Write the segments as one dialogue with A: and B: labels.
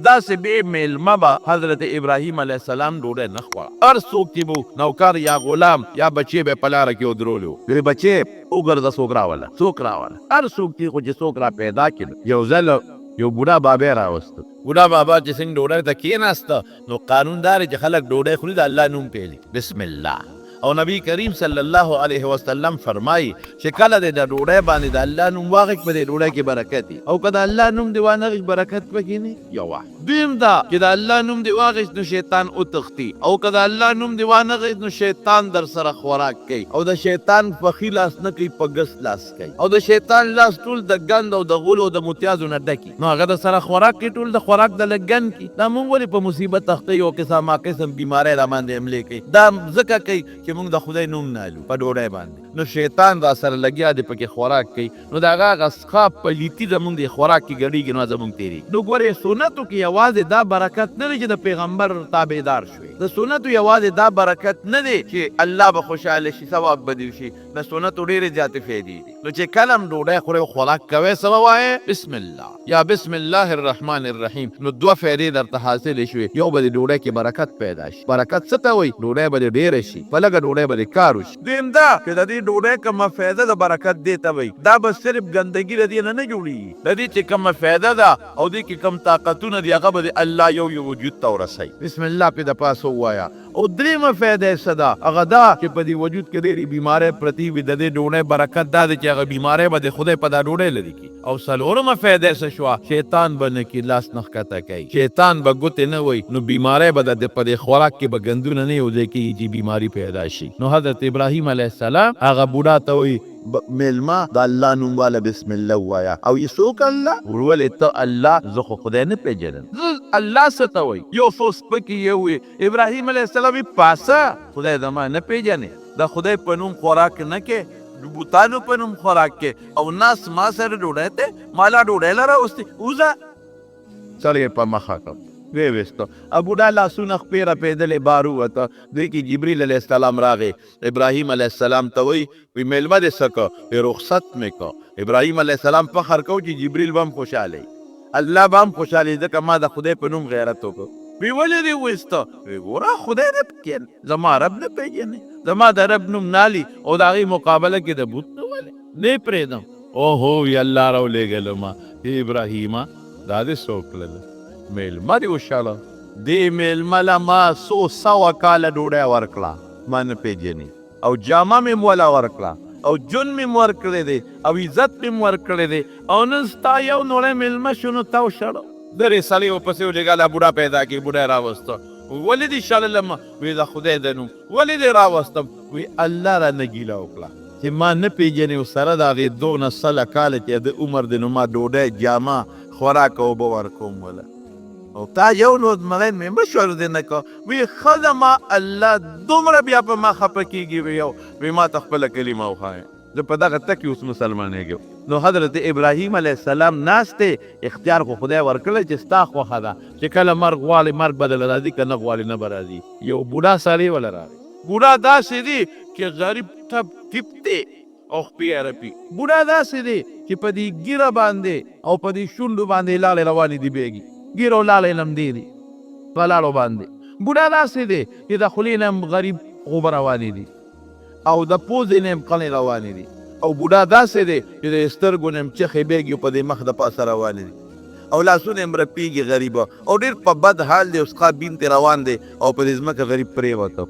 A: داسې بې میلمه به حضرت ابراهیم علیه السلام ډوډۍ نه خوړه. هر څوک چې به نوکر یا غلام یا بچی به په لاره کې ودرولي وو، ویل بچی وګرځه څوک راوله څوک راوله. هر څوک چې خو چې څوک را پیدا کړي. یو ځل یو بوډا بابی راوسته. بوډا بابا چې څنګه ډوډۍ ته کېناسته نو قانون دا دی چې خلک ډوډۍ خوري د الله نوم پیلي بسم الله. او نبی کریم صلی الله علیه وسلم فرمایي چې کله دې د ډوډۍ باندې د الله نوم واغږ په دې ډوډۍ کې برکت وي، او که د الله نوم دې وانغږ برکت پکې نه. یو واحد. دویم دا چې د الله نوم دې واغږ نو شیطان وتښتي، او که د الله نوم دې وانغږ نو شیطان در سره خوراک کوي، او د شیطان پخي لاس نه کوي په ګس لاس کوي، او د شیطان لاس ټول د ګند او د غولو او د متیازو نه ډکي. نو هغه د سره خوراک کوي ټول د خوراک د لګن کی. دا مونږ ولې په مصیبت اخته یو قسم ما قسم بیماری را باندې حملې کوي؟ دا ځکه کوي چې مونږ د خدای نوم نالو په ډوډۍ باندې. نو شیطان را سره لګیا دی پکې خوراک کوي، نو د هغه غسخا پلیتي زمونږ د خوراک کې ګډېږي، نو زمونږ تېرېږي. نو ګورې سنتو کې یوازې دا برکت نه دی چې د پیغمبر تابعدار شوې. د سنتو یوازې دا برکت نه دی چې الله به خوشحاله شي، ثواب به دې شي. د سنتو ډېرې زیاتې فایدې دي. نو چې کله هم ډوډۍ خورئ او خوراک کوئ څه به وایې؟ بسم الله یا بسم الله الرحمن الرحیم. نو دوه فایدې درته حاصلې شوې. یو به د ډوډۍ کې برکت پیدا شي. برکت څه ته وایي؟ ډوډۍ به دې ډېره شي، په لږه ډوډۍ به دې کار وشي. دویم دا چې د دې ډوډۍ کومه فایده د برکت دې ته وایي، دا به صرف ګندګي د دې نه جوړېږي. د دې چې کومه فایده ده او دې کې کوم طاقتونه دي هغه به د الله یو وجود ته ورسوي. بسم الله پې د پاسه ووایه. او دریمه فایده یې څه ده؟ هغه دا چې په دې وجود کې ډېرې بیمارۍ پرتې وي، د دې ډوډۍ برکت دا دی چې هغه بیمارۍ به د خدای په دا ډوډۍ لرې کړي. او څلورمه فایده یې څه شوه؟ شیطان به نه کي لاس نه ښکته کوي، شیطان به ګوتې نه وایي، نو بیماری به د په دې خوراک کې به ګندونه نه یو ځای کېږي چې بیماري پیدا شي. نو حضرت ابراهیم علیه السلام هغه بوډا ته وایي میلمه د الله نوم واله بسم الله ووایه. او یې څوک الله؟ ولې ته الله؟ زه خو خدای نه پېژنم. زه الله څه ته وایي؟ یو څو سپکې یې ووایي. ابراهیم علیه السلام یې پاسه خدای زما نه پېژنې، د خدای په نوم خوراک نه کې، د بوتانو په نوم خوراک کې، او ناس ما سره ډوډۍ ته مالا ډوډۍ له راوستې وځه. سر یې په مخه کړ ویې ویسته. بوډا لاسونه خپې رپېدلې بار ووته. دوی کې جبریل علیه السلام راغی. ابراهیم علیه السلام ته وایي میلمه دې څه که؟ رخصت مې که. ابراهیم علیه السلام فخر کو چې جبریل به هم خوشحاله الله به هم خوشحاله ځکه ما د خدای په نوم غیرت وکړو. وی ولې دې ویسته؟ وی ګوره خدای نه پېژنې، زما رب نه پېژنې، زما د رب نوم نالي او د هغې مقابله کې د بوت نه ولې نه پرېږدم. اوهو وی الله راولېږلما. ابراهیمه دا دې څوک کړله؟ میلمه دې وشاله. دې میلمه له ما 100 کاله ډوډۍ ورکړه، ما نه پېژني، او جامه مې موله ورکړه، او جون مې ورکړی دی، او عزت مې ورکړی دی، او نن ستا یو نوړی میلمه شو نو تا وشړو. درې سړی ورپسې وجېږله بوډا پیدا کړي. بوډا یې راوسته. ولې دې شړلم؟ وی د خدای د نوم. ولې دې راوستم؟ وی الله رانه ګیله وکړه چې ما نه پېژنې، او سره د هغې 12 کاله چې د عمر دی نو ما ډوډۍ جامه خوراک او اوبه ورکوم وله، او تا یو نوزمغین مې مشور دې نه کو. وی ښه ده ما الله دومره بیا په ما خفه کېږي. وی ما ته خپله کلمه وښایه، زه په دغه تکې اوس مسلمانېږم. نو حضرت ابراهیم علیه السلام ناست دی، اختیار خو خدای ورکړی چې ستا خوښه ده چې کله مرګ غواړې مرګ به دله راځي، که نه غواړې نه به راځي. یو بوډا سړی وله راغی. بوډا داسې دی چې غریب ټپ ټیپ دی او خپې یې رپي. بوډا داسې دی چې په دې ګیره باندې او په دې شونډو باندې لاړې روانې دي بیګي، ګیره او لاړې لمدې دي په لاړو باندې. بوډا داسې دی چې د خولې نه هم غریب غوبه روانې دي، او د پوزې نه هم قنې روانې دي. او بوډا داسې دی چې د سترګو نه هم چخې بیګي په دې مخ د پاسه روانې دي، او لاسونه هم رپېږي غریبه، او ډېر په بد حال دی، اسقا بین ته روان دی، او په دې ځمکه غریب پرېوته.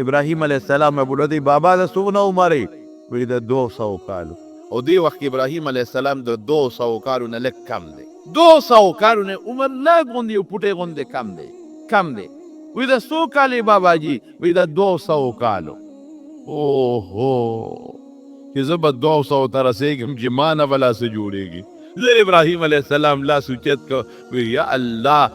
A: ابراهیم علیه السلام بوډا دی بابا د څومره عمر یې؟ وایي د 200 کالو. او دې وخت کې ابراهیم علیه السلام د 200 کالو نه لږ کم دی. 200 کالو نه عمر لږ غوندې یو پوټی غوندې کم دی. وایي د څو کالې باباجي؟ وایي د 200 کالو. اوهو چې زه به 200 ته رسېږم چې ما نه به لا څه جوړېږي. زه ابراهیم علیه السلام لاس اوچت کړ. وی یا الله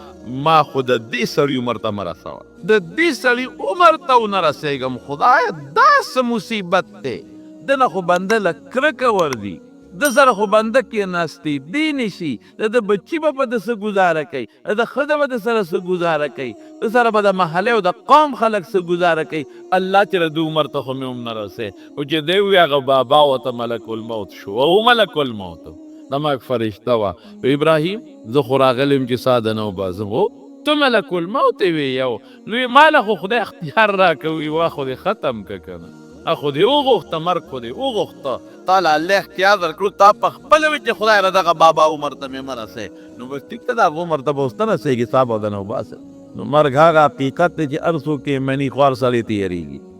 A: ما خو د دې سړي عمر ته مه رسوه، د دې سړي عمر ته ونه رسېږم. خدایه دا څه مصیبت دی، دنه خو بنده له کرکه وردي، د سره خو بنده کېناستي دی نشي، د بچي به په د څه ګزاره کوي، د ښځه به د سره څه ګزاره کوي، د سره به د محلې او د قوم خلک څه ګزاره کوي. الله چې د عمر ته خو مې هم نه رسې، او چې دی وي هغه بابا ورته ملک الموت شو، او ملک الموت د مرګ فرشته وه. ابراهیم زه خو راغلی یم چې ستا د نه وباسم. خو ته ملک الموت وې یو لوی ماله خو خدای اختیار راکوي وا خو دې ختم که که نه خو دې وغوښته مرګ خو دې وغوښته تا له الله اختیار درکړو تا په خپله وي چې خدای له دغه بابا عمر ته مې مه رسوې نو بس ټیک ته د هغه عمر ته به اوس نه رسېږي ستا به د نه وباسم. نو مرګ هغه حقیقت دی چې هر څوک یې مني خو هر سړی تېرېږي.